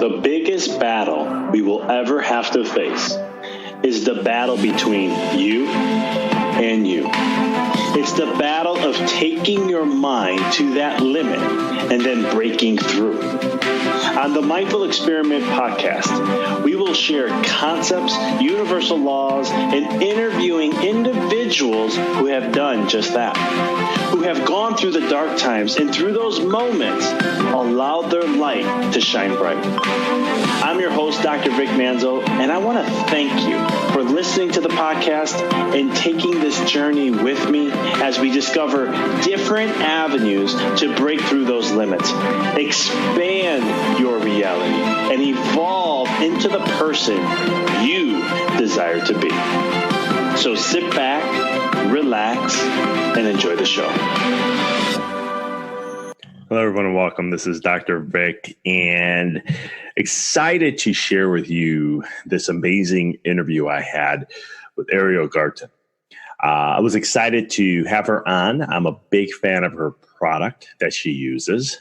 The biggest battle we will ever have to face is the battle between you and you. It's the battle of taking your mind to that limit and then breaking through. On the Mindful Experiment podcast, we will share concepts, universal laws, and interviewing individuals who have done just that, who have gone through the dark times and through those moments allowed their light to shine bright. I'm your host, Dr. Vic Manzo, and I want to thank you for listening to the podcast and taking this journey with me as we discover different avenues to break through those limits, expand your reality, and evolve into the person you desire to be. So sit back, relax, and enjoy the show. Hello, everyone, and welcome. This is Dr. Vic, and excited to share with you this amazing interview I had with Ariel Garten. I was excited to have her on. I'm a big fan of her product that she uses.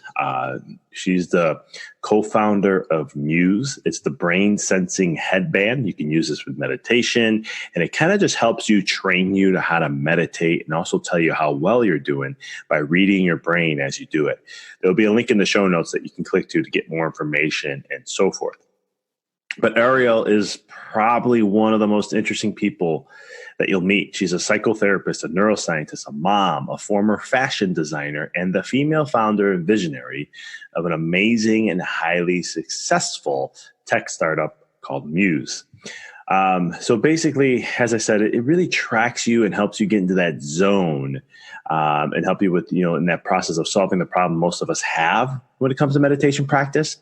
She's the co-founder of Muse. It's the brain sensing headband. You can use this with meditation, and it kind of just helps you train you to how to meditate and also tell you how well you're doing by reading your brain as you do it. There'll be a link in the show notes that you can click to get more information and so forth. But Ariel is probably one of the most interesting people that you'll meet. She's a psychotherapist, a neuroscientist, a mom, a former fashion designer, and the female founder and visionary of an amazing and highly successful tech startup called Muse. So basically, as I said, it really tracks you and helps you get into that zone and help you with, in that process of solving the problem most of us have when it comes to meditation practice.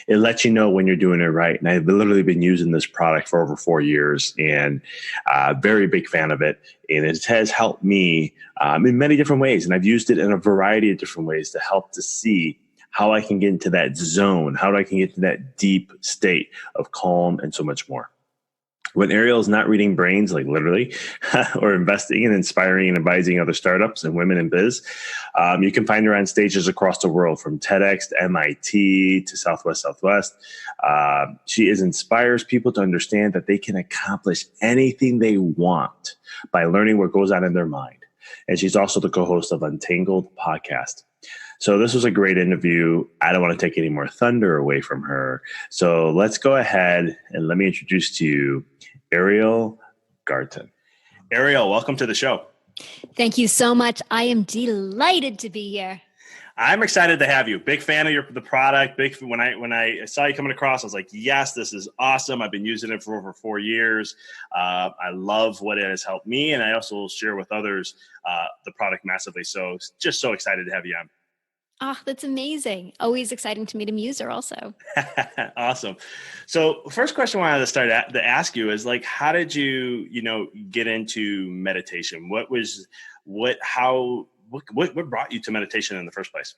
It lets you know when you're doing it right. And I've literally been using this product for over 4 years and very big fan of it. And it has helped me in many different ways. And I've used it in a variety of different ways to help to see how I can get into that zone, how I can get to that deep state of calm and so much more. When Ariel is not reading brains, like literally, or investing and inspiring and advising other startups and women in biz, you can find her on stages across the world, from TEDx to MIT to Southwest. She inspires people to understand that they can accomplish anything they want by learning what goes on in their mind. And she's also the co-host of Untangle Podcast. So this was a great interview. I don't want to take any more thunder away from her. So let's go ahead and let me introduce to you Ariel Garten. Ariel, welcome to the show. Thank you so much. I am delighted to be here. I'm excited to have you. Big fan of the product. When I saw you coming across, I was like, yes, this is awesome. I've been using it for over 4 years. I love what it has helped me, and I also share with others the product massively. So just so excited to have you on. Oh, that's amazing. Always exciting to meet a muser also. Awesome. So first question I wanted to start to ask you is, like, how did you, get into meditation? What brought you to meditation in the first place?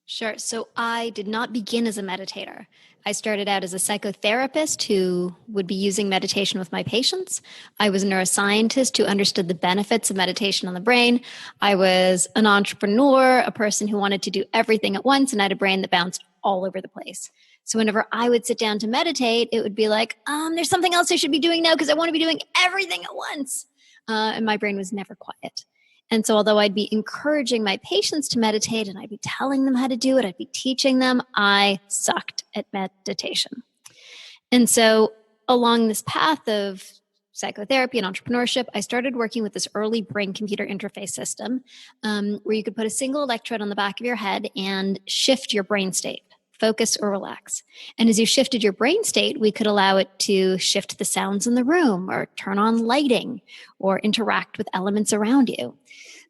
Sure. So I did not begin as a meditator. I started out as a psychotherapist who would be using meditation with my patients. I was a neuroscientist who understood the benefits of meditation on the brain. I was an entrepreneur, a person who wanted to do everything at once, and I had a brain that bounced all over the place. So whenever I would sit down to meditate, it would be like, there's something else I should be doing now because I want to be doing everything at once. And my brain was never quiet. And so although I'd be encouraging my patients to meditate and I'd be telling them how to do it, I'd be teaching them, I sucked at meditation. And so along this path of psychotherapy and entrepreneurship, I started working with this early brain-computer interface system where you could put a single electrode on the back of your head and shift your brain state, focus or relax. And as you shifted your brain state, we could allow it to shift the sounds in the room or turn on lighting or interact with elements around you.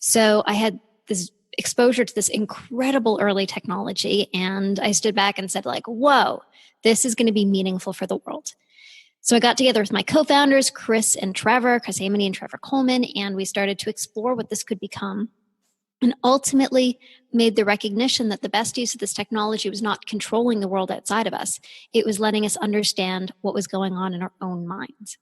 So I had this exposure to this incredible early technology, and I stood back and said, whoa, this is going to be meaningful for the world. So I got together with my co-founders, Chris Amony and Trevor Coleman, and we started to explore what this could become, and ultimately made the recognition that the best use of this technology was not controlling the world outside of us. It was letting us understand what was going on in our own minds.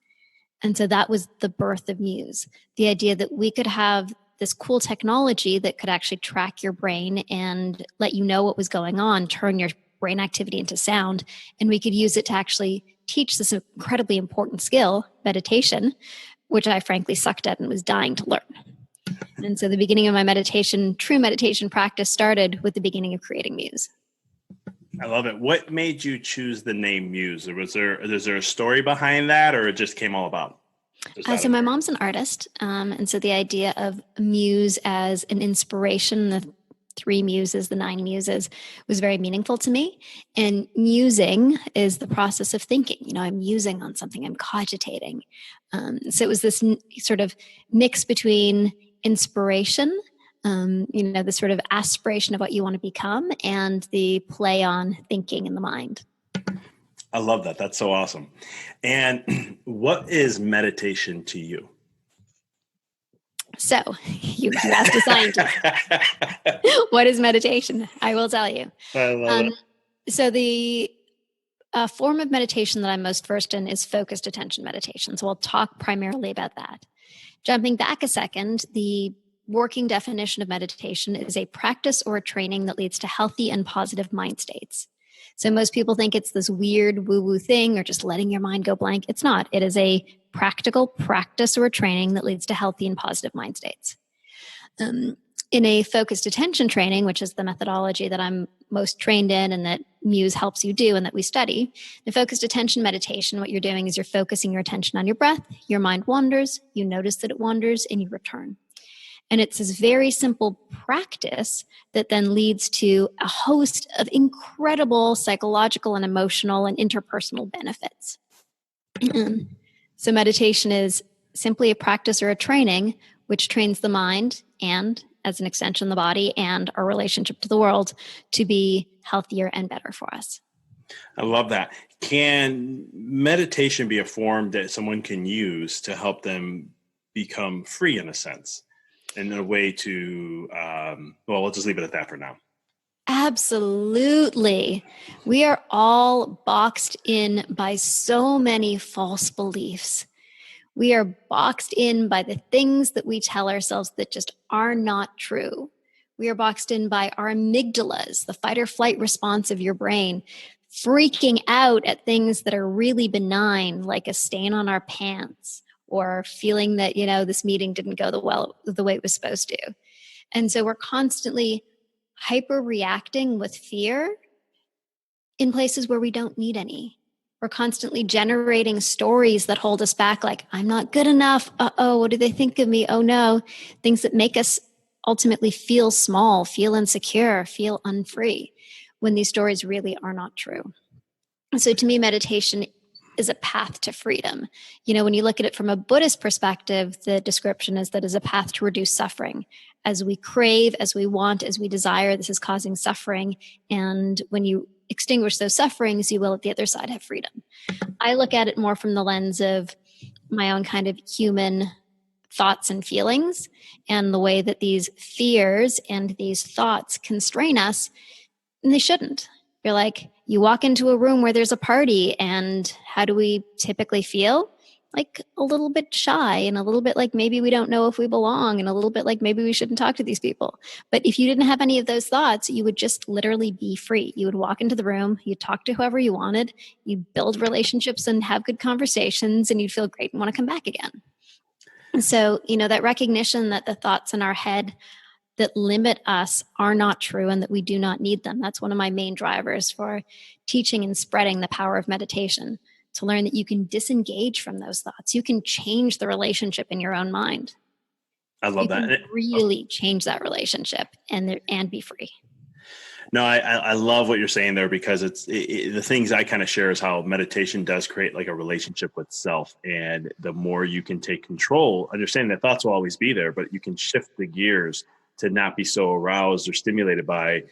And so that was the birth of Muse, the idea that we could have this cool technology that could actually track your brain and let you know what was going on, turn your brain activity into sound. And we could use it to actually teach this incredibly important skill, meditation, which I frankly sucked at and was dying to learn. And so the beginning of my true meditation practice started with the beginning of creating Muse. I love it. What made you choose the name Muse? Is there a story behind that, or it just came all about? So my mom's an artist. And so the idea of Muse as an inspiration, the 3 muses, the 9 muses, was very meaningful to me. And musing is the process of thinking. I'm musing on something, I'm cogitating. So it was this sort of mix between inspiration, the sort of aspiration of what you want to become, and the play on thinking in the mind. I love that. That's so awesome. And what is meditation to you? So you asked a scientist. What is meditation? I will tell you. I love it. So the form of meditation that I'm most versed in is focused attention meditation. So I'll talk primarily about that. Jumping back a second, the working definition of meditation is a practice or a training that leads to healthy and positive mind states. So most people think it's this weird woo-woo thing or just letting your mind go blank. It's not. It is a practical practice or a training that leads to healthy and positive mind states. In a focused attention training, which is the methodology that I'm most trained in and that Muse helps you do and that we study, the focused attention meditation, what you're doing is you're focusing your attention on your breath, your mind wanders, you notice that it wanders, and you return. And it's this very simple practice that then leads to a host of incredible psychological and emotional and interpersonal benefits. So meditation is simply a practice or a training which trains the mind and, as an extension, the body and our relationship to the world to be healthier and better for us. I love that. Can meditation be a form that someone can use to help them become free in a sense? And a way to, we'll just leave it at that for now. Absolutely. We are all boxed in by so many false beliefs. We are boxed in by the things that we tell ourselves that just are not true. We are boxed in by our amygdalas, the fight or flight response of your brain, freaking out at things that are really benign, like a stain on our pants, or feeling that, this meeting didn't go the way it was supposed to. And so we're constantly hyper reacting with fear in places where we don't need any. We're constantly generating stories that hold us back, like, I'm not good enough. Uh-oh, what do they think of me? Oh no. Things that make us ultimately feel small, feel insecure, feel unfree, when these stories really are not true. So to me, meditation is a path to freedom. When you look at it from a Buddhist perspective, the description is that is a path to reduce suffering. As we crave, as we want, as we desire, this is causing suffering. And when you extinguish those sufferings, you will at the other side have freedom. I look at it more from the lens of my own kind of human thoughts and feelings, and the way that these fears and these thoughts constrain us, and they shouldn't. You're like, you walk into a room where there's a party, and how do we typically feel? Like a little bit shy, and a little bit like maybe we don't know if we belong, and a little bit like maybe we shouldn't talk to these people. But if you didn't have any of those thoughts, you would just literally be free. You would walk into the room, you'd talk to whoever you wanted, you'd build relationships and have good conversations, and you'd feel great and want to come back again. And so, that recognition that the thoughts in our head that limit us are not true and that we do not need them. That's one of my main drivers for teaching and spreading the power of meditation, to learn that you can disengage from those thoughts. You can change the relationship in your own mind. I love that. You can really change that relationship and be free. No, I love what you're saying there, because the things I kind of share is how meditation does create like a relationship with self. And the more you can take control, understanding that thoughts will always be there, but you can shift the gears to not be so aroused or stimulated by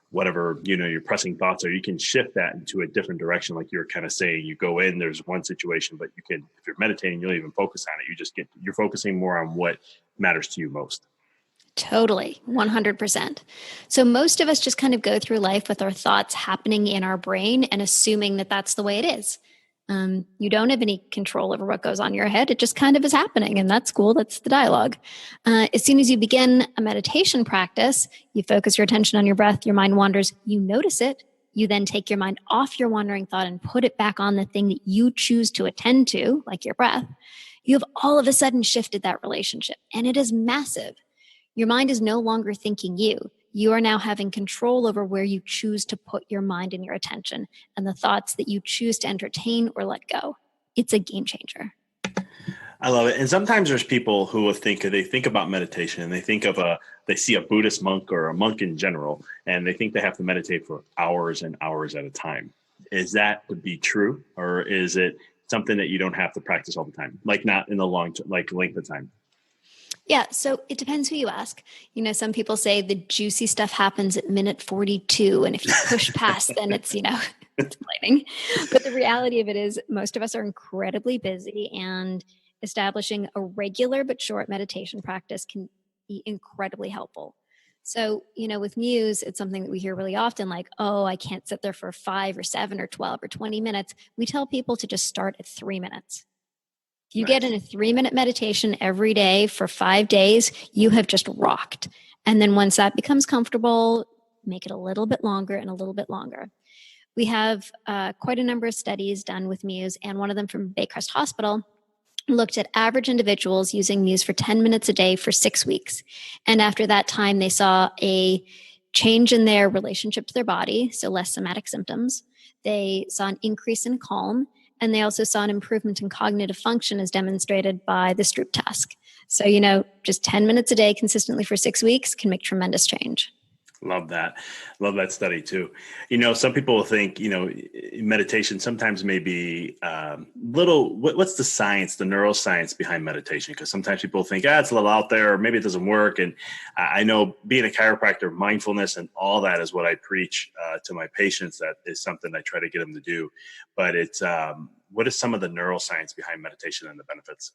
whatever, your pressing thoughts are. You can shift that into a different direction. Like you're kind of saying, you go in, there's one situation, but you can, if you're meditating, you'll even focus on it. You're focusing more on what matters to you most. Totally. 100%. So most of us just kind of go through life with our thoughts happening in our brain and assuming that that's the way it is. You don't have any control over what goes on in your head. It just kind of is happening, and that's cool. That's the dialogue. As soon as you begin a meditation practice, you focus your attention on your breath, your mind wanders, you notice it, you then take your mind off your wandering thought and put it back on the thing that you choose to attend to, like your breath, you have all of a sudden shifted that relationship. And it is massive. Your mind is no longer thinking you. You are now having control over where you choose to put your mind and your attention and the thoughts that you choose to entertain or let go. It's a game changer. I love it. And sometimes there's people who will think about meditation and they see a Buddhist monk or a monk in general, and they think they have to meditate for hours and hours at a time. Is that to be true? Or is it something that you don't have to practice all the time? Like not in the long, length of time? Yeah, so it depends who you ask. Some people say the juicy stuff happens at minute 42, and if you push past, then it's, it's lightning. But the reality of it is most of us are incredibly busy, and establishing a regular but short meditation practice can be incredibly helpful. So, with Muse, it's something that we hear really often, like, oh, I can't sit there for 5 or 7 or 12 or 20 minutes. We tell people to just start at 3 minutes. If you get in a 3-minute meditation every day for 5 days, you have just rocked. And then once that becomes comfortable, make it a little bit longer and a little bit longer. We have quite a number of studies done with Muse, and one of them from Baycrest Hospital looked at average individuals using Muse for 10 minutes a day for 6 weeks. And after that time, they saw a change in their relationship to their body, so less somatic symptoms. They saw an increase in calm, and they also saw an improvement in cognitive function as demonstrated by the Stroop task. So, just 10 minutes a day consistently for 6 weeks can make tremendous change. Love that. Love that study too. Some people think, meditation sometimes may be what's the science, the neuroscience behind meditation? Because sometimes people think, it's a little out there, or maybe it doesn't work. And I know being a chiropractor, mindfulness and all that is what I preach to my patients. That is something I try to get them to do. But it's, what is some of the neuroscience behind meditation and the benefits?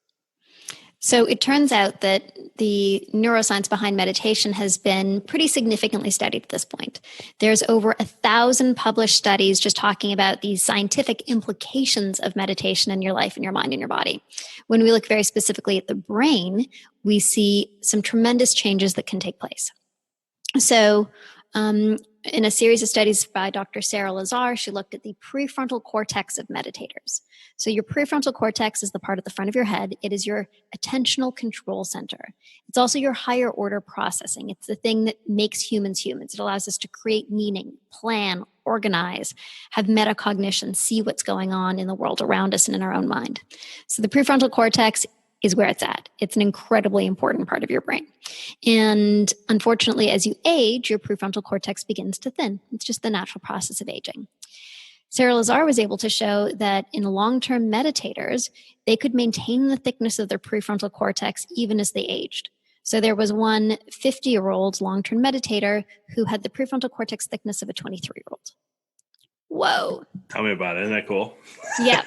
So it turns out that the neuroscience behind meditation has been pretty significantly studied at this point. There's over 1,000 published studies just talking about the scientific implications of meditation in your life and your mind and your body. When we look very specifically at the brain, we see some tremendous changes that can take place. So, in a series of studies by Dr. Sarah Lazar, she looked at the prefrontal cortex of meditators. So your prefrontal cortex is the part at the front of your head. It is your attentional control center. It's also your higher order processing. It's the thing that makes humans humans. It allows us to create meaning, plan, organize, have metacognition, see what's going on in the world around us and in our own mind. So the prefrontal cortex is where it's at. It's an incredibly important part of your brain. And unfortunately, as you age, your prefrontal cortex begins to thin. It's just the natural process of aging. Sarah Lazar was able to show that in long-term meditators, they could maintain the thickness of their prefrontal cortex even as they aged. So there was one 50-year-old long-term meditator who had the prefrontal cortex thickness of a 23-year-old. Whoa. Tell me about it. Isn't that cool? Yeah.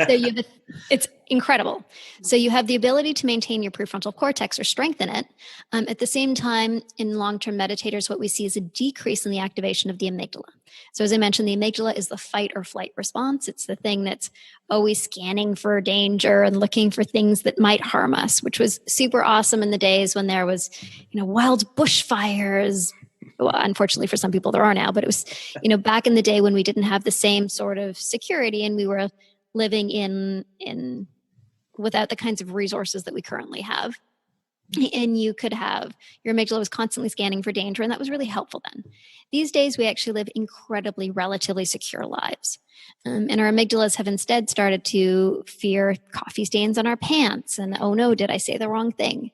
So it's incredible. So you have the ability to maintain your prefrontal cortex or strengthen it. At the same time, in long-term meditators, what we see is a decrease in the activation of the amygdala. So as I mentioned, the amygdala is the fight or flight response. It's the thing that's always scanning for danger and looking for things that might harm us, which was super awesome in the days when there was, wild bushfires. Well, unfortunately for some people there are now, but it was, back in the day when we didn't have the same sort of security and we were living in without the kinds of resources that we currently have. And you could have, your amygdala was constantly scanning for danger, and that was really helpful then. These days, we actually live incredibly, relatively secure lives. And our amygdalas have instead started to fear coffee stains on our pants. And, oh no, did I say the wrong thing?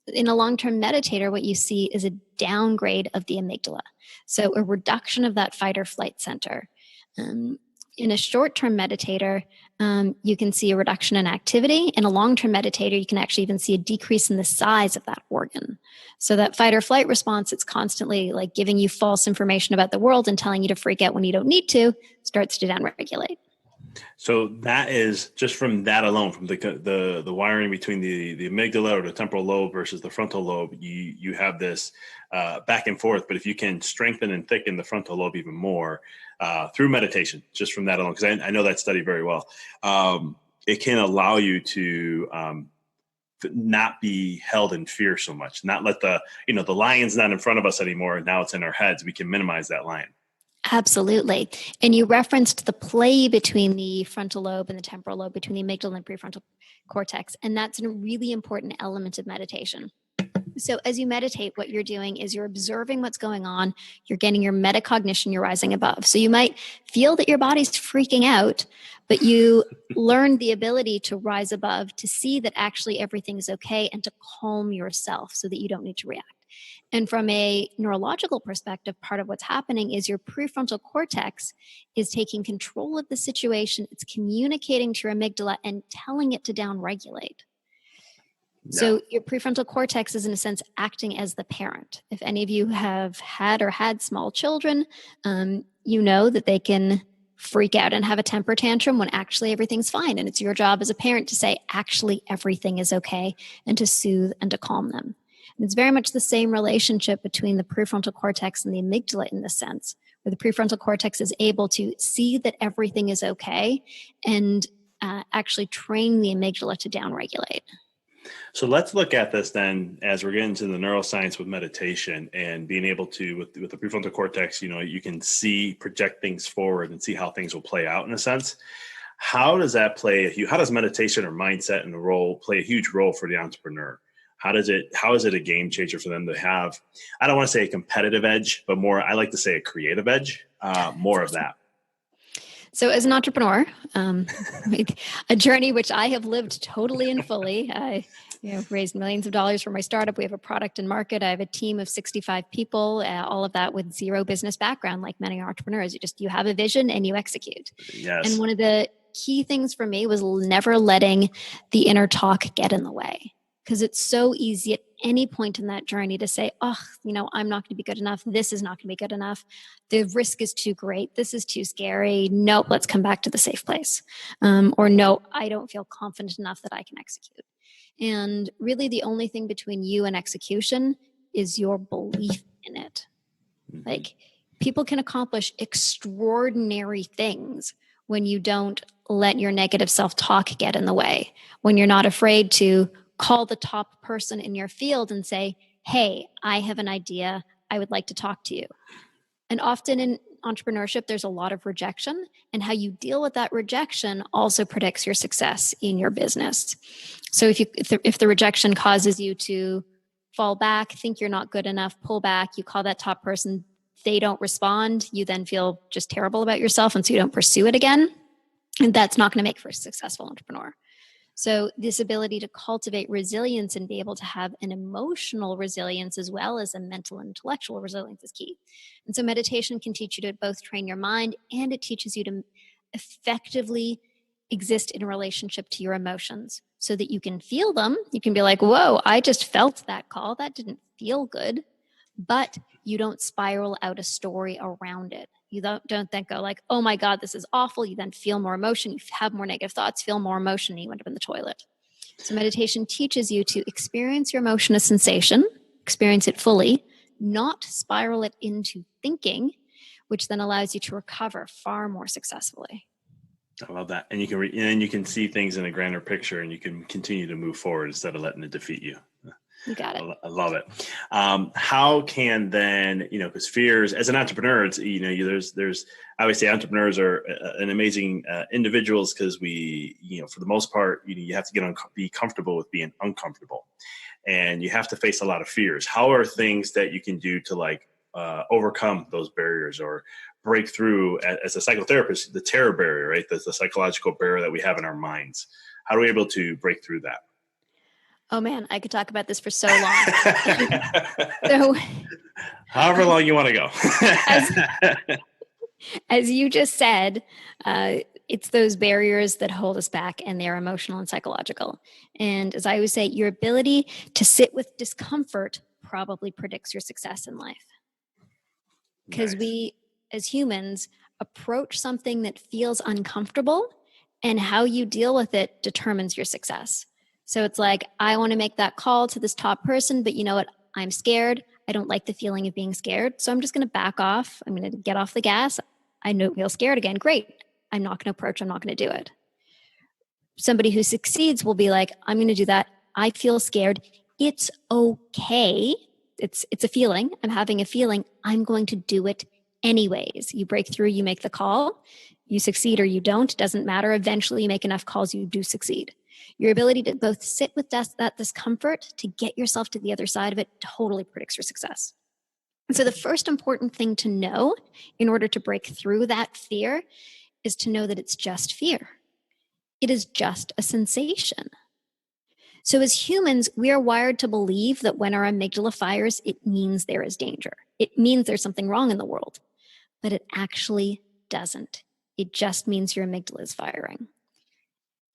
In a long-term meditator, what you see is a downgrade of the amygdala. So a reduction of that fight or flight center. In a short-term meditator, you can see a reduction in activity. In a long-term meditator, you can actually even see a decrease in the size of that organ. So that fight or flight response, it's constantly like giving you false information about the world and telling you to freak out when you don't need to, starts to downregulate. So that is just from that alone, from the wiring between the amygdala or the temporal lobe versus the frontal lobe, you have this back and forth. But if you can strengthen and thicken the frontal lobe even more through meditation, just from that alone, because I know that study very well, it can allow you to not be held in fear so much, not let the lion's not in front of us anymore. Now it's in our heads. We can minimize that lion. Absolutely. And you referenced the play between the frontal lobe and the temporal lobe, between the amygdala and prefrontal cortex. And that's a really important element of meditation. So as you meditate, what you're doing is you're observing what's going on. You're getting your metacognition, you're rising above. So you might feel that your body's freaking out, but you learn the ability to rise above, to see that actually everything is okay, and to calm yourself so that you don't need to react. And from a neurological perspective, part of what's happening is your prefrontal cortex is taking control of the situation. It's communicating to your amygdala and telling it to downregulate. No. So your prefrontal cortex is, in a sense, acting as the parent. If any of you have had small children, you know that they can freak out and have a temper tantrum when actually everything's fine. And it's your job as a parent to say, actually, everything is okay, and to soothe and to calm them. And it's very much the same relationship between the prefrontal cortex and the amygdala in this sense, where the prefrontal cortex is able to see that everything is okay and actually train the amygdala to downregulate. So let's look at this then as we're getting to the neuroscience with meditation and being able to, with the prefrontal cortex, you can see, project things forward and see how things will play out in a sense. How does that how does meditation or mindset and the role play a huge role for the entrepreneur? How is it a game changer for them to have, I don't want to say a competitive edge, but more, I like to say a creative edge, more of that. So as an entrepreneur, a journey which I have lived totally and fully. I raised millions of dollars for my startup. We have a product and market. I have a team of 65 people, all of that with zero business background, like many entrepreneurs. You have a vision and you execute. Yes. And one of the key things for me was never letting the inner talk get in the way. Because it's so easy at any point in that journey to say, I'm not going to be good enough. This is not going to be good enough. The risk is too great. This is too scary. Nope, let's come back to the safe place. Or no, I don't feel confident enough that I can execute. And really the only thing between you and execution is your belief in it. Mm-hmm. Like, people can accomplish extraordinary things when you don't let your negative self-talk get in the way, when you're not afraid to call the top person in your field and say, hey, I have an idea. I would like to talk to you. And often in entrepreneurship, there's a lot of rejection, and how you deal with that rejection also predicts your success in your business. So if the rejection causes you to fall back, think you're not good enough, pull back, you call that top person, they don't respond, you then feel just terrible about yourself, and so you don't pursue it again. And that's not going to make for a successful entrepreneur. So this ability to cultivate resilience and be able to have an emotional resilience as well as a mental and intellectual resilience is key. And so meditation can teach you to both train your mind, and it teaches you to effectively exist in a relationship to your emotions so that you can feel them. You can be like, whoa, I just felt that call. That didn't feel good. But you don't spiral out a story around it. You don't then go like, oh my God, this is awful. You then feel more emotion. You have more negative thoughts, feel more emotion, and you end up in the toilet. So meditation teaches you to experience your emotion as sensation, experience it fully, not spiral it into thinking, which then allows you to recover far more successful. I love that. And you can see things in a grander picture, and you can continue to move forward instead of letting it defeat you. You got it. I love it. How can then, because fears as an entrepreneur, it's, there's, I always say entrepreneurs are an amazing individuals, because we, for the most part, you have to be comfortable with being uncomfortable, and you have to face a lot of fears. How are things that you can do to overcome those barriers or break through, as a psychotherapist, the terror barrier, right? The psychological barrier that we have in our minds. How are we able to break through that? Oh man, I could talk about this for so long. So, however long you want to go. as you just said, it's those barriers that hold us back, and they're emotional and psychological. And as I always say, your ability to sit with discomfort probably predicts your success in life. Because we, as humans, approach something that feels uncomfortable, and how you deal with it determines your success. So it's like, I want to make that call to this top person, but you know what? I'm scared. I don't like the feeling of being scared. So I'm just going to back off. I'm going to get off the gas. I know feel scared again. Great. I'm not going to approach. I'm not going to do it. Somebody who succeeds will be like, I'm going to do that. I feel scared. It's okay. It's a feeling. I'm having a feeling. I'm going to do it anyways. You break through, you make the call, you succeed or you don't, doesn't matter. Eventually you make enough calls, you do succeed. Your ability to both sit with that discomfort to get yourself to the other side of it totally predicts your success. And so the first important thing to know in order to break through that fear is to know that it's just fear. It is just a sensation. So as humans, we are wired to believe that when our amygdala fires, it means there is danger. It means there's something wrong in the world, but it actually doesn't. It just means your amygdala is firing.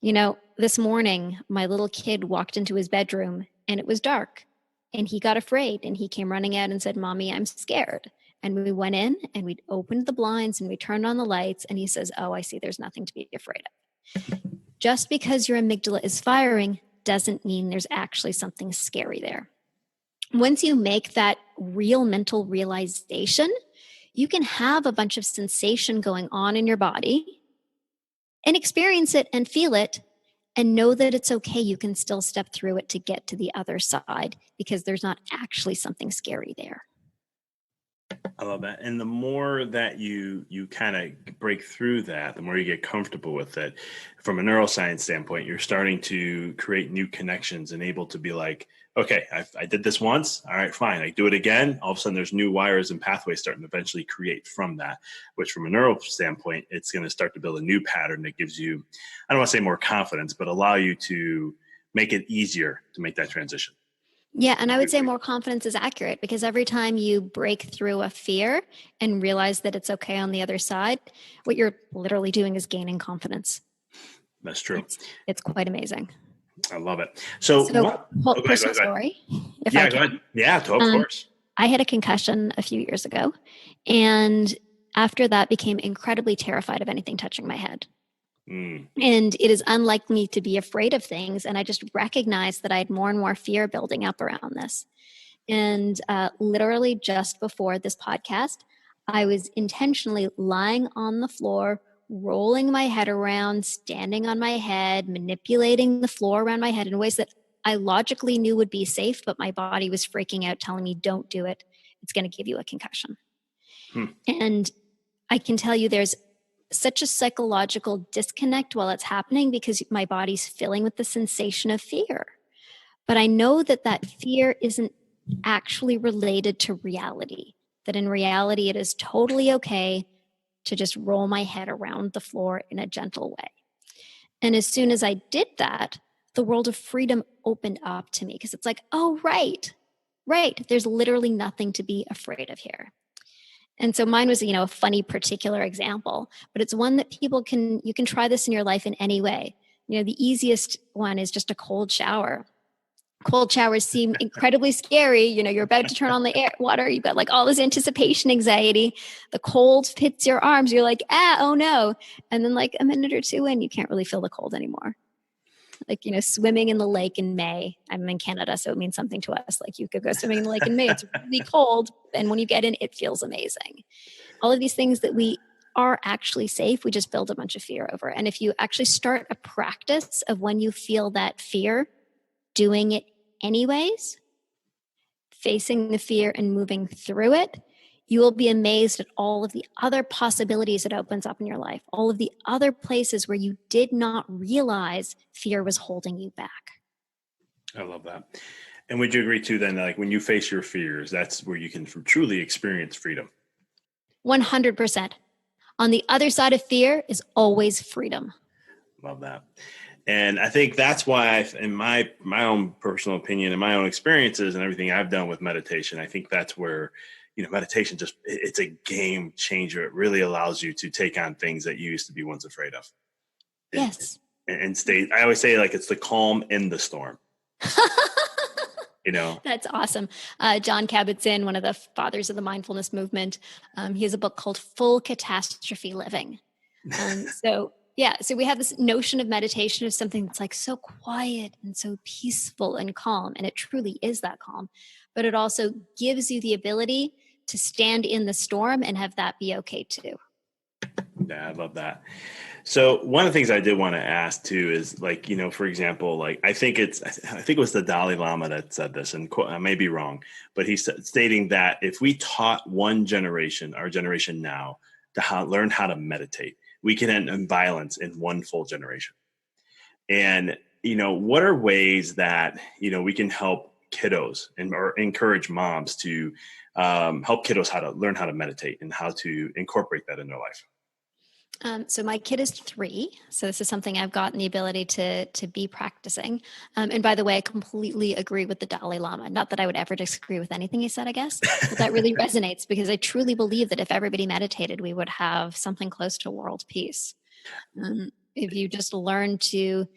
You know, this morning, my little kid walked into his bedroom and it was dark and he got afraid and he came running out and said, "Mommy, I'm scared." And we went in and we opened the blinds and we turned on the lights and he says, "Oh, I see, there's nothing to be afraid of." Just because your amygdala is firing doesn't mean there's actually something scary there. Once you make that real mental realization, you can have a bunch of sensation going on in your body and experience it and feel it and know that it's okay. You can still step through it to get to the other side because there's not actually something scary there. I love that. And the more that you kind of break through that, the more you get comfortable with it. From a neuroscience standpoint, you're starting to create new connections and able to be like, okay, I did this once. All right, fine. I do it again. All of a sudden there's new wires and pathways starting to eventually create from that, which from a neuro standpoint, it's going to start to build a new pattern that gives you, I don't want to say more confidence, but allow you to make it easier to make that transition. Yeah, and I would say more confidence is accurate because every time you break through a fear and realize that it's okay on the other side, what you're literally doing is gaining confidence. That's true. It's quite amazing. I love it. So personal story. If I can. Go ahead. Yeah, of course. I had a concussion a few years ago, and after that became incredibly terrified of anything touching my head. And it is unlike me to be afraid of things. And I just recognized that I had more and more fear building up around this. And literally just before this podcast, I was intentionally lying on the floor, rolling my head around, standing on my head, manipulating the floor around my head in ways that I logically knew would be safe, but my body was freaking out, telling me, "Don't do it. It's going to give you a concussion." And I can tell you there's such a psychological disconnect while it's happening because my body's filling with the sensation of fear. But I know that that fear isn't actually related to reality, that in reality, it is totally okay to just roll my head around the floor in a gentle way. And as soon as I did that, the world of freedom opened up to me because it's like, oh, right. There's literally nothing to be afraid of here. And so mine was, a funny particular example, but it's one that you can try this in your life in any way. The easiest one is just a cold shower. Cold showers seem incredibly scary. You're about to turn on the water. You've got like all this anticipation anxiety. The cold hits your arms. You're like, oh no. And then like a minute or two in, you can't really feel the cold anymore. Like, swimming in the lake in May. I'm in Canada, so it means something to us. Like you could go swimming in the lake in May. It's really cold. And when you get in, it feels amazing. All of these things that we are actually safe, we just build a bunch of fear over. And if you actually start a practice of when you feel that fear, doing it anyways, facing the fear and moving through it, you will be amazed at all of the other possibilities it opens up in your life, all of the other places where you did not realize fear was holding you back. I love that. And would you agree too then, like when you face your fears, that's where you can truly experience freedom? 100%. On the other side of fear is always freedom. Love that. And I think that's why, in my own personal opinion and my own experiences and everything I've done with meditation, I think that's where, meditation it's a game changer. It really allows you to take on things that you used to be once afraid of. Yes. And stay, I always say like it's the calm in the storm. That's awesome. John Kabat-Zinn, one of the fathers of the mindfulness movement, he has a book called Full Catastrophe Living. So we have this notion of meditation of something that's like so quiet and so peaceful and calm. And it truly is that calm. But it also gives you the ability to stand in the storm and have that be okay too. Yeah, I love that. So one of the things I did want to ask too is like, for example, like I think it was the Dalai Lama that said this, and I may be wrong, but he's stating that if we taught one generation, our generation now, to learn how to meditate, we can end violence in one full generation. And, what are ways that, we can help kiddos or encourage moms to help kiddos how to learn how to meditate and how to incorporate that in their life? So my kid is 3, so this is something I've gotten the ability to be practicing. And by the way, I completely agree with the Dalai Lama. Not that I would ever disagree with anything he said, I guess, but that really resonates because I truly believe that if everybody meditated, we would have something close to world peace. If you just learn to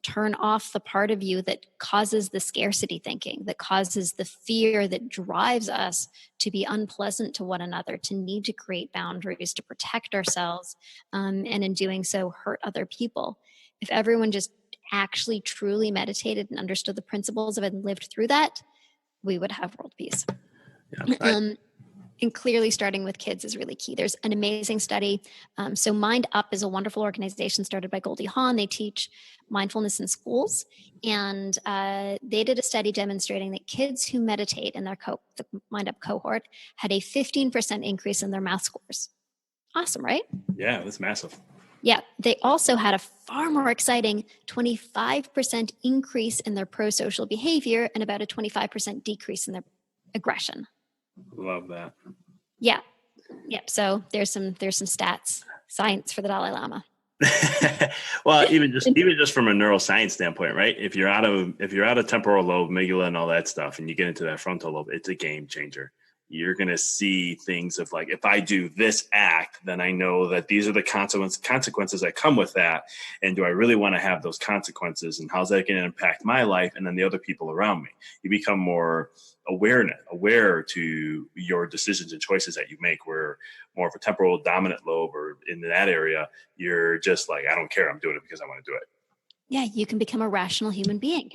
turn off the part of you that causes the scarcity thinking, that causes the fear that drives us to be unpleasant to one another, to need to create boundaries, to protect ourselves, and in doing so hurt other people. If everyone just actually truly meditated and understood the principles of it and lived through that, we would have world peace. Yeah, and clearly starting with kids is really key. There's an amazing study. So Mind Up is a wonderful organization started by Goldie Hawn. They teach mindfulness in schools. And they did a study demonstrating that kids who meditate in the Mind Up cohort had a 15% increase in their math scores. Awesome, right? Yeah, that's massive. Yeah, they also had a far more exciting 25% increase in their pro-social behavior and about a 25% decrease in their aggression. Love that. Yeah. Yep. So there's some stats, science for the Dalai Lama. Well, even just from a neuroscience standpoint, right? If you're out of temporal lobe, amygdala, and all that stuff, and you get into that frontal lobe, it's a game changer. You're going to see things of like, if I do this act, then I know that these are the consequences that come with that. And do I really want to have those consequences? And how's that going to impact my life and then the other people around me? You become more aware to your decisions and choices that you make, where more of a temporal dominant lobe or in that area, you're just like, I don't care. I'm doing it because I want to do it. Yeah, you can become a rational human being.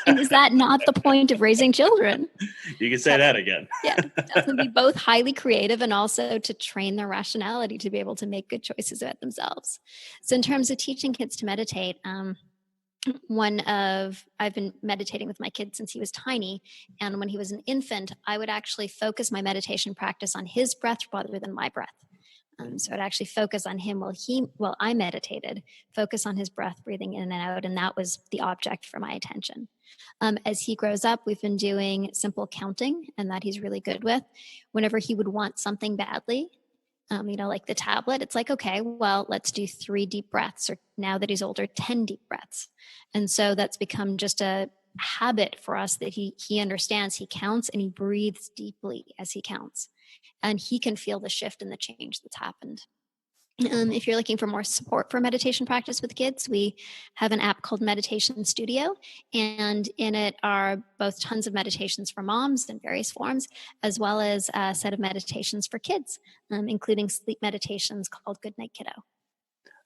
And is that not the point of raising children? You can say that again. Yeah, definitely be both highly creative and also to train their rationality to be able to make good choices about themselves. So in terms of teaching kids to meditate, I've been meditating with my kid since he was tiny. And when he was an infant, I would actually focus my meditation practice on his breath rather than my breath. So I'd actually focus on him while I meditated, focus on his breath, breathing in and out. And that was the object for my attention. As he grows up, we've been doing simple counting, and that he's really good with. Whenever he would want something badly, like the tablet, it's like, okay, well, let's do 3 deep breaths, or now that he's older, 10 deep breaths. And so that's become just a habit for us that he understands, he counts, and he breathes deeply as he counts. And he can feel the shift and the change that's happened. If you're looking for more support for meditation practice with kids, we have an app called Meditation Studio, and in it are both tons of meditations for moms in various forms, as well as a set of meditations for kids, including sleep meditations called Good Night Kiddo.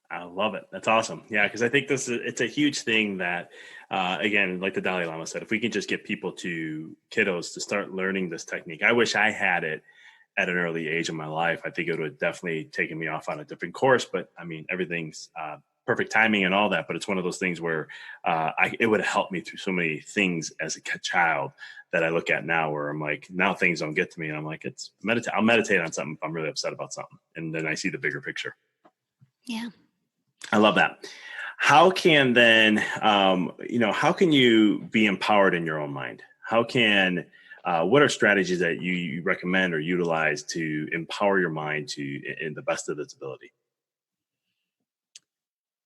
I love it. That's awesome. Yeah, because I think it's a huge thing that, again, like the Dalai Lama said, if we can just get kiddos to start learning this technique. I wish I had it at an early age in my life. I think it would have definitely taken me off on a different course, but I mean, everything's perfect timing and all that, but it's one of those things where it would have helped me through so many things as a child that I look at now, where I'm like, now things don't get to me. And I'm like, I'll meditate on something if I'm really upset about something. And then I see the bigger picture. Yeah. I love that. How can then, how can you be empowered in your own mind? What are strategies that you recommend or utilize to empower your mind in the best of its ability?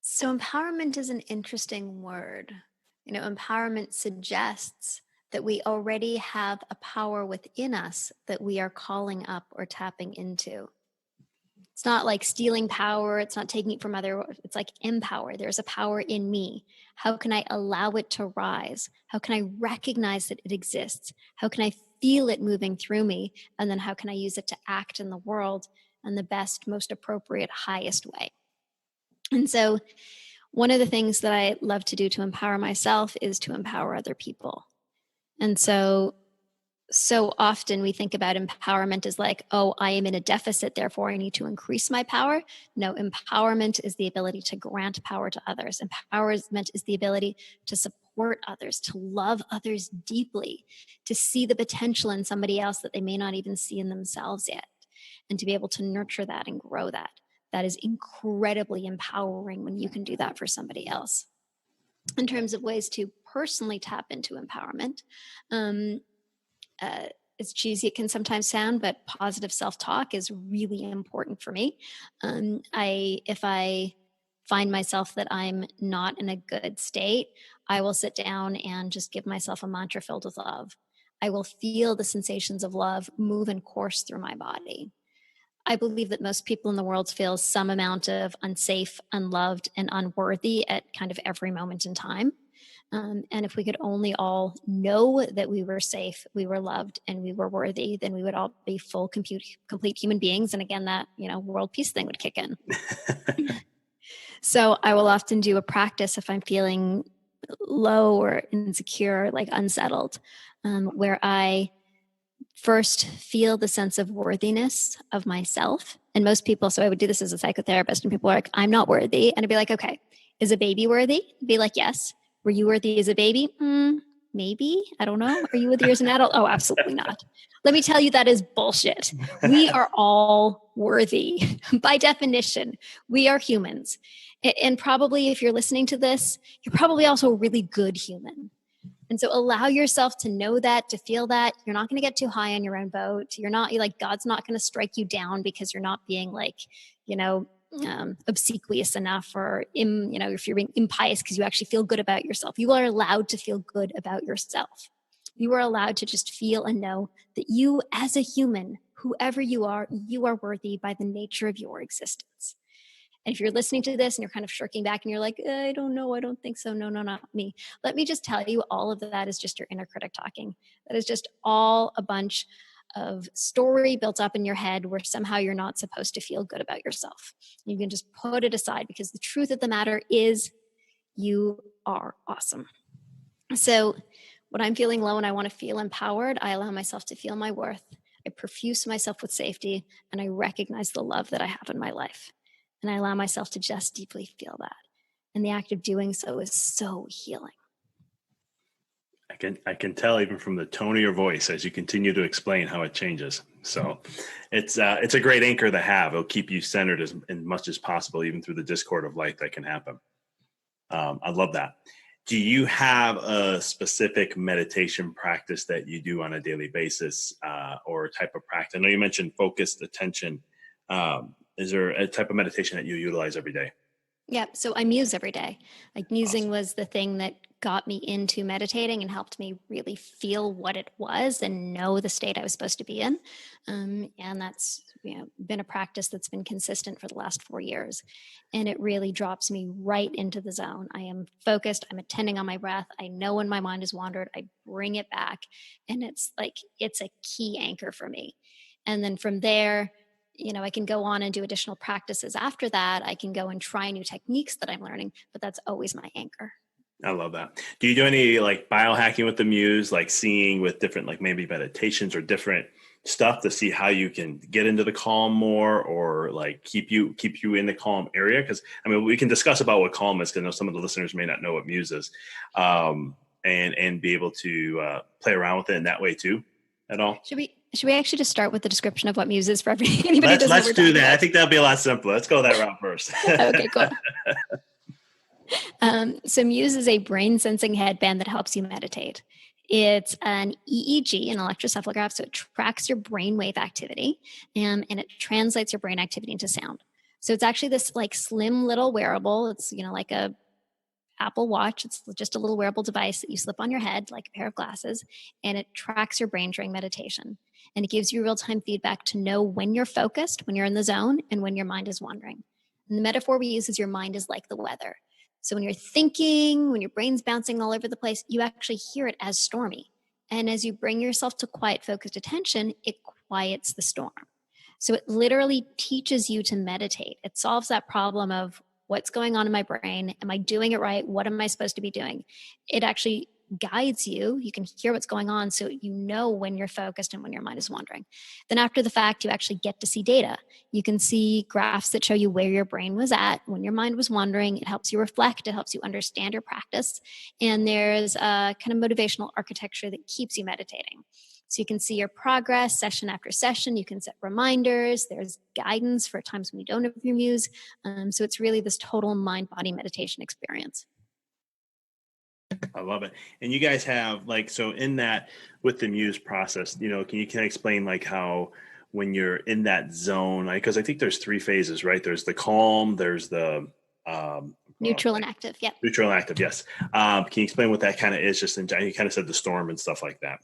So empowerment is an interesting word. Empowerment suggests that we already have a power within us that we are calling up or tapping into. It's not like stealing power. It's not taking it from it's like empower. There's a power in me. How can I allow it to rise? How can I recognize that it exists? How can I feel it moving through me? And then how can I use it to act in the world in the best, most appropriate, highest way? And so one of the things that I love to do to empower myself is to empower other people. And so so often we think about empowerment as like, oh, I am in a deficit, therefore I need to increase my power. No, empowerment is the ability to grant power to others. Empowerment is the ability to support others, to love others deeply, to see the potential in somebody else that they may not even see in themselves yet, and to be able to nurture that and grow that. That is incredibly empowering when you can do that for somebody else. In terms of ways to personally tap into empowerment, as cheesy it can sometimes sound, but positive self-talk is really important for me. If I find myself that I'm not in a good state, I will sit down and just give myself a mantra filled with love. I will feel the sensations of love move and course through my body. I believe that most people in the world feel some amount of unsafe, unloved, and unworthy at kind of every moment in time. And if we could only all know that we were safe, we were loved, and we were worthy, then we would all be full, complete human beings. And again, that, world peace thing would kick in. So I will often do a practice if I'm feeling low or insecure, like unsettled, where I first feel the sense of worthiness of myself. And most people, so I would do this as a psychotherapist, and people are like, I'm not worthy. And I'd be like, okay, is a baby worthy? I'd be like, yes. Were you worthy as a baby? Maybe. I don't know. Are you worthy as an adult? Oh, absolutely not. Let me tell you, that is bullshit. We are all worthy. By definition, we are humans. And probably if you're listening to this, you're probably also a really good human. And so allow yourself to know that, to feel that. You're not going to get too high on your own boat. You're like, God's not going to strike you down because you're not being like, obsequious enough, or if you're being impious because you actually feel good about yourself. You are allowed to feel good about yourself. You are allowed to just feel and know that you, as a human, whoever you are worthy by the nature of your existence. And if you're listening to this and you're kind of shirking back and you're like, I don't know, I don't think so. No, not me. Let me just tell you, all of that is just your inner critic talking. That is just all a bunch of story built up in your head where somehow you're not supposed to feel good about yourself. You can just put it aside, because the truth of the matter is you are awesome. So when I'm feeling low and I want to feel empowered, I allow myself to feel my worth. I perfuse myself with safety, and I recognize the love that I have in my life. And I allow myself to just deeply feel that. And the act of doing so is so healing. I can tell even from the tone of your voice as you continue to explain how it changes. So it's a great anchor to have. It'll keep you centered as much as possible, even through the discord of life that can happen. I love that. Do you have a specific meditation practice that you do on a daily basis, or a type of practice? I know you mentioned focused attention. Is there a type of meditation that you utilize every day? Yeah. So I muse every day. Like musing Awesome. was the thing that got me into meditating and helped me really feel what it was and know the state I was supposed to be in. And that's been a practice that's been consistent for the last 4 years. And it really drops me right into the zone. I am focused. I'm attending on my breath. I know when my mind has wandered. I bring it back. And it's a key anchor for me. And then from there, I can go on and do additional practices after that. I can go and try new techniques that I'm learning, but that's always my anchor. I love that. Do you do any like biohacking with the Muse, like seeing with different, like maybe meditations or different stuff to see how you can get into the calm more, or like keep you in the calm area? Because we can discuss about what calm is, because I know some of the listeners may not know what Muse is, and be able to play around with it in that way too at all. Should we actually just start with the description of what Muse is for anybody? Let's do that. I think that'll be a lot simpler. Let's go that route first. Okay, cool. So Muse is a brain sensing headband that helps you meditate. It's an EEG, an electroencephalograph, so it tracks your brainwave activity, and it translates your brain activity into sound. So it's actually this like slim little wearable. It's like a Apple Watch. It's just a little wearable device that you slip on your head like a pair of glasses, and it tracks your brain during meditation. And it gives you real-time feedback to know when you're focused, when you're in the zone, and when your mind is wandering. And the metaphor we use is your mind is like the weather. So when you're thinking, when your brain's bouncing all over the place, you actually hear it as stormy. And as you bring yourself to quiet, focused attention, it quiets the storm. So it literally teaches you to meditate. It solves that problem of what's going on in my brain. Am I doing it right? What am I supposed to be doing? It actually guides you. You can hear what's going on, so you know when you're focused and when your mind is wandering. Then after the fact, you actually get to see data. You can see graphs that show you where your brain was at when your mind was wandering. It helps you reflect. It helps you understand your practice. And there's a kind of motivational architecture that keeps you meditating. So you can see your progress session after session. You can set reminders. There's guidance for times when you don't have your Muse. So it's really this total mind-body meditation experience. I love it. And you guys have so in that with the Muse process, can you explain how when you're in that zone, because I think there's 3 phases, right? There's the calm, there's the neutral and active. Yep. Neutral and active. Yes. Can you explain what that kind of is? Just you kind of said the storm and stuff like that.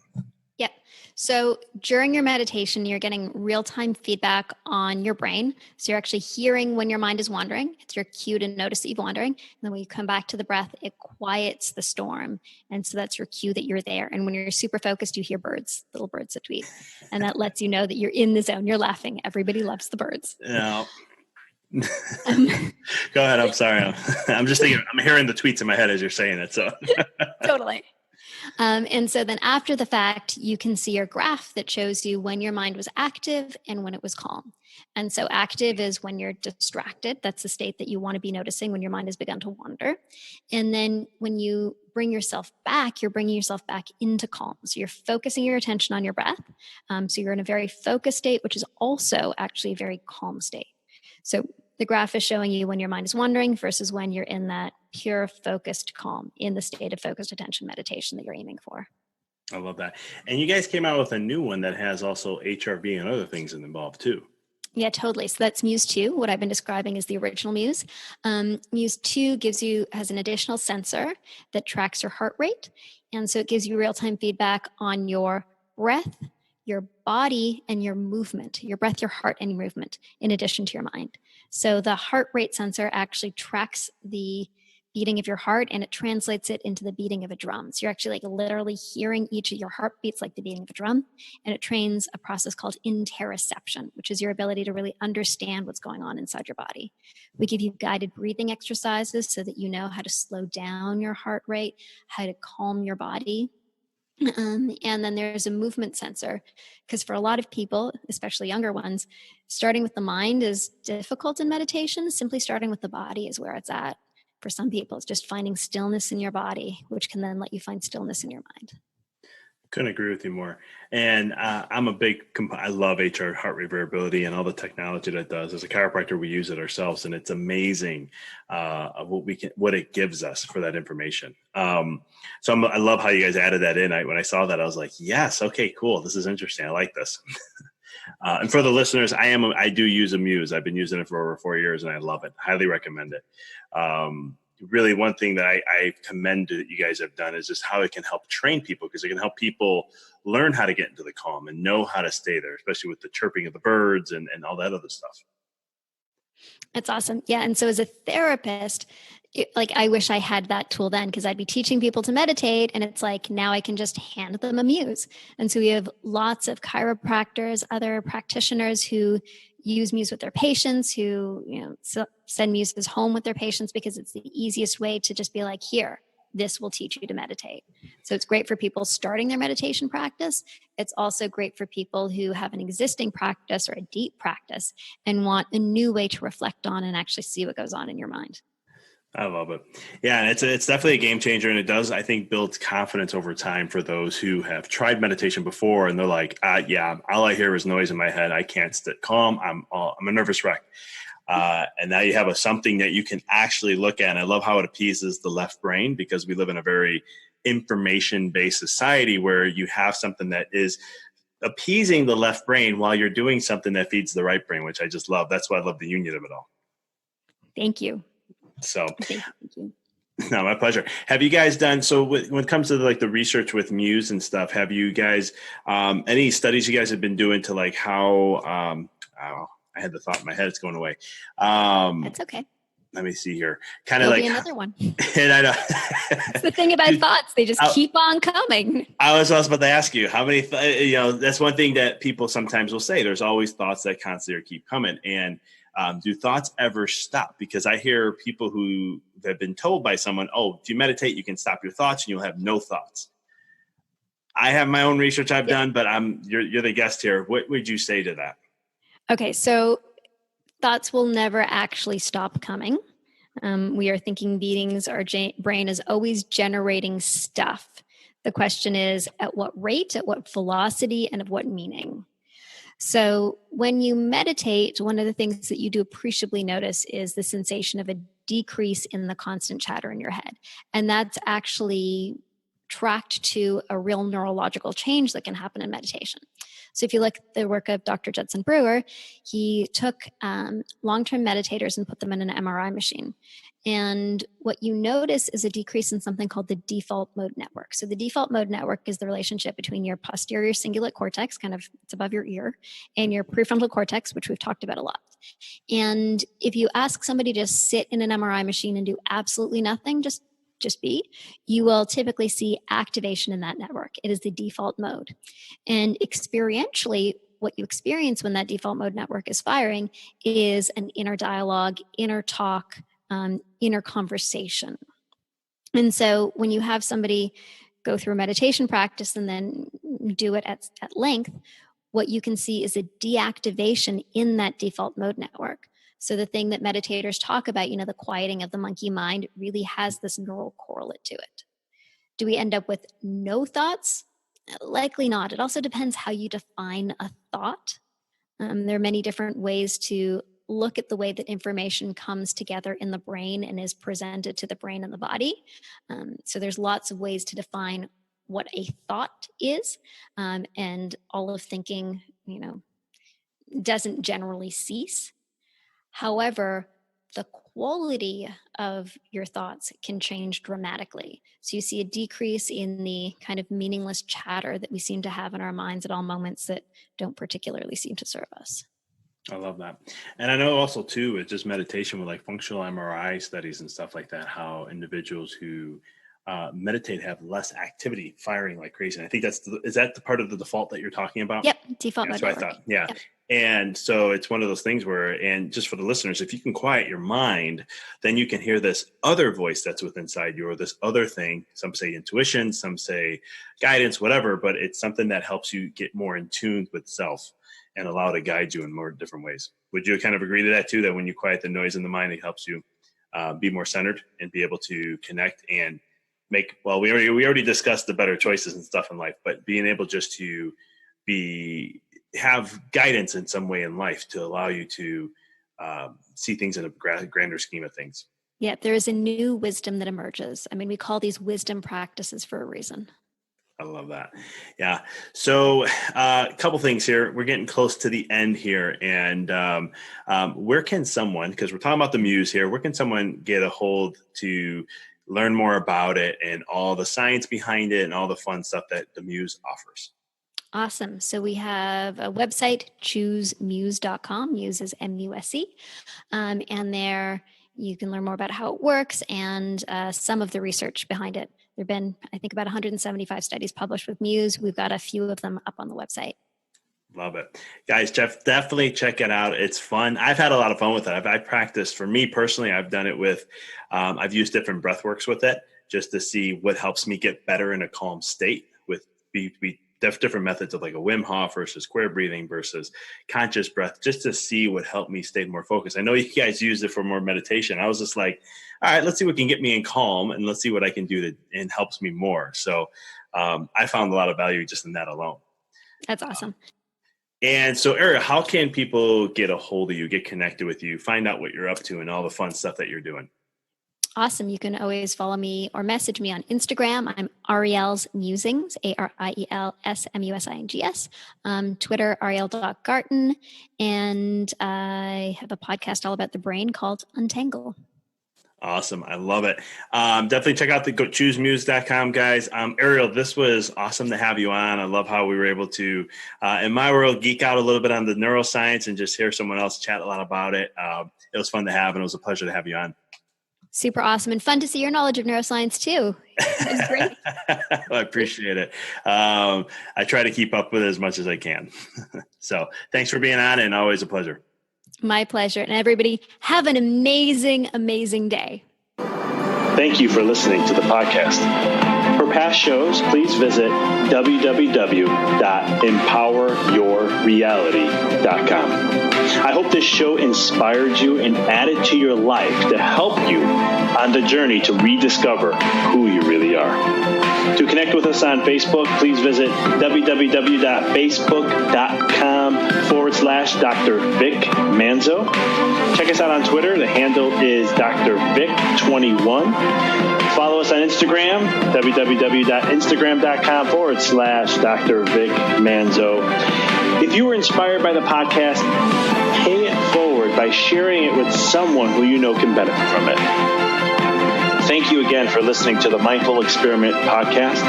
Yep. So during your meditation, you're getting real-time feedback on your brain. So you're actually hearing when your mind is wandering. It's your cue to notice that you're wandering. And then when you come back to the breath, it quiets the storm. And so that's your cue that you're there. And when you're super focused, you hear birds, little birds that tweet. And that lets you know that you're in the zone. You're laughing. Everybody loves the birds. No. Go ahead. I'm sorry. I'm just thinking, I'm hearing the tweets in my head as you're saying it. So Totally. And so then after the fact, you can see your graph that shows you when your mind was active and when it was calm. And so active is when you're distracted. That's the state that you want to be noticing when your mind has begun to wander. And then when you bring yourself back, you're bringing yourself back into calm. So you're focusing your attention on your breath. So you're in a very focused state, which is also actually a very calm state. So the graph is showing you when your mind is wandering versus when you're in that pure focused calm, in the state of focused attention meditation that you're aiming for. I love that. And you guys came out with a new one that has also HRV and other things involved too. Yeah, totally. So that's Muse 2. What I've been describing is the original Muse. Muse 2 has an additional sensor that tracks your heart rate. And so it gives you real-time feedback on your breath, your body, and your movement, your breath, your heart, and your movement, in addition to your mind. So the heart rate sensor actually tracks the beating of your heart, and it translates it into the beating of a drum. So you're actually literally hearing each of your heartbeats like the beating of a drum. And it trains a process called interoception, which is your ability to really understand what's going on inside your body. We give you guided breathing exercises so that you know how to slow down your heart rate, how to calm your body. And then there's a movement sensor, because for a lot of people, especially younger ones, starting with the mind is difficult in meditation. Simply starting with the body is where it's at. For some people, it's just finding stillness in your body, which can then let you find stillness in your mind. Couldn't agree with you more. And I'm a big, I love HR heart rate variability and all the technology that it does. As a chiropractor, we use it ourselves, and it's amazing what it gives us for that information. So I love how you guys added that in. When I saw that, I was like, yes, okay, cool. This is interesting. I like this. And for the listeners, I do use a Muse. I've been using it for over 4 years, and I love it. Highly recommend it. Really, one thing that I commend that you guys have done is just how it can help train people, because it can help people learn how to get into the calm and know how to stay there, especially with the chirping of the birds and all that other stuff. It's awesome. Yeah. And so as a therapist, I wish I had that tool then, because I'd be teaching people to meditate, and it's now I can just hand them a Muse. And so we have lots of chiropractors, other practitioners who use Muse with their patients, who send Muses home with their patients, because it's the easiest way to just be here, this will teach you to meditate. So it's great for people starting their meditation practice. It's also great for people who have an existing practice or a deep practice and want a new way to reflect on and actually see what goes on in your mind. I love it. Yeah, and it's definitely a game changer, and it does, I think, build confidence over time for those who have tried meditation before, and they're like, yeah, all I hear is noise in my head. I can't sit calm. I'm a nervous wreck. And now you have something that you can actually look at. And I love how it appeases the left brain, because we live in a very information-based society where you have something that is appeasing the left brain while you're doing something that feeds the right brain, which I just love. That's why I love the union of it all. Thank you. So, thank you. No, my pleasure. Have you guys done, so when it comes to the research with Muse and stuff, have you guys, any studies you guys have been doing to how, I had the thought in my head, it's going away. That's okay. Let me see here. Kind of There'll be another one. And I know. It's the thing about thoughts. They just keep on coming. I was about to ask you how many, that's one thing that people sometimes will say. There's always thoughts that constantly keep coming. And Do thoughts ever stop? Because I hear people who have been told by someone, oh, if you meditate, you can stop your thoughts and you'll have no thoughts. I have my own research I've done, but you're the guest here. What would you say to that? Okay, so thoughts will never actually stop coming. We are thinking beings. Our brain is always generating stuff. The question is, at what rate, at what velocity, and of what meaning? So when you meditate, one of the things that you do appreciably notice is the sensation of a decrease in the constant chatter in your head. And that's actually tracked to a real neurological change that can happen in meditation. So if you look at the work of Dr. Judson Brewer, he took long-term meditators and put them in an MRI machine. And what you notice is a decrease in something called the default mode network. So the default mode network is the relationship between your posterior cingulate cortex, kind of it's above your ear, and your prefrontal cortex, which we've talked about a lot. And if you ask somebody to sit in an MRI machine and do absolutely nothing, just be, you will typically see activation in that network. It is the default mode. And experientially, what you experience when that default mode network is firing is an inner dialogue, inner talk, inner conversation. And so when you have somebody go through a meditation practice and then do it at length, what you can see is a deactivation in that default mode network. So the thing that meditators talk about, the quieting of the monkey mind, really has this neural correlate to it. Do we end up with no thoughts? Likely not. It also depends how you define a thought. There are many different ways to look at the way that information comes together in the brain and is presented to the brain and the body. So there's lots of ways to define what a thought is. And all of thinking, doesn't generally cease. However, the quality of your thoughts can change dramatically. So you see a decrease in the kind of meaningless chatter that we seem to have in our minds at all moments that don't particularly seem to serve us. I love that. And I know also too, with just meditation with like functional MRI studies and stuff like that, how individuals who meditate have less activity firing like crazy. And I think is that the part of the default that you're talking about? Yep. Default mode. That's what I thought. Yeah. Yep. And so it's one of those things where, and just for the listeners, if you can quiet your mind, then you can hear this other voice that's within inside you, or this other thing. Some say intuition, some say guidance, whatever, but it's something that helps you get more in tune with self and allow to guide you in more different ways. Would you kind of agree to that too, that when you quiet the noise in the mind, it helps you be more centered and be able to connect and make, well, we already discussed the better choices and stuff in life, but being able just to have guidance in some way in life to allow you to see things in a grander scheme of things. Yeah, there is a new wisdom that emerges. I mean, we call these wisdom practices for a reason. I love that. Yeah. So a couple things here. We're getting close to the end here. And where can someone, because we're talking about the Muse here, where can someone get a hold to learn more about it and all the science behind it and all the fun stuff that the Muse offers? Awesome. So we have a website, choosemuse.com. Muse is M-U-S-E. And there you can learn more about how it works and some of the research behind it. There have been, I think, about 175 studies published with Muse. We've got a few of them up on the website. Love it. Guys, definitely check it out. It's fun. I've had a lot of fun with it. I've practiced, for me personally, I've done it with, I've used different breath works with it just to see what helps me get better in a calm state with different methods of like a Wim Hof versus square breathing versus conscious breath, just to see what helped me stay more focused. I know you guys use it for more meditation. I was just like, all right, let's see what can get me in calm and let's see what I can do and helps me more. So I found a lot of value just in that alone. That's awesome. And so, Ariel, how can people get a hold of you, get connected with you, find out what you're up to and all the fun stuff that you're doing? Awesome. You can always follow me or message me on Instagram. I'm Ariel's Musings, ARIELSMUSINGS. Twitter, Ariel.Garten. And I have a podcast all about the brain called Untangle. Awesome. I love it. Definitely check out the choosemuse.com, guys. Ariel, this was awesome to have you on. I love how we were able to, in my world, geek out a little bit on the neuroscience and just hear someone else chat a lot about it. It was fun to have, and it was a pleasure to have you on. Super awesome. And fun to see your knowledge of neuroscience too. It was great. I appreciate it. I try to keep up with it as much as I can. So thanks for being on, and always a pleasure. My pleasure. And everybody, have an amazing, amazing day. Thank you for listening to the podcast. For past shows, please visit www.empoweryourreality.com. I hope this show inspired you and added to your life to help you on the journey to rediscover who you really are. To connect with us on Facebook, please visit www.facebook.com/Dr. Vic Manzo. Check us out on Twitter. The handle is Dr. Vic21. Follow us on Instagram, www.instagram.com/Dr. Vic Manzo. If you were inspired by the podcast, pay it forward by sharing it with someone who you know can benefit from it. Thank you again for listening to the Mindful Experiment podcast,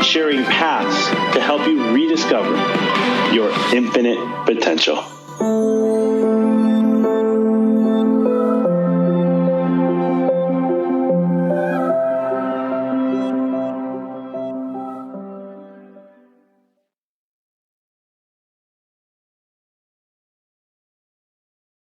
sharing paths to help you rediscover your infinite potential.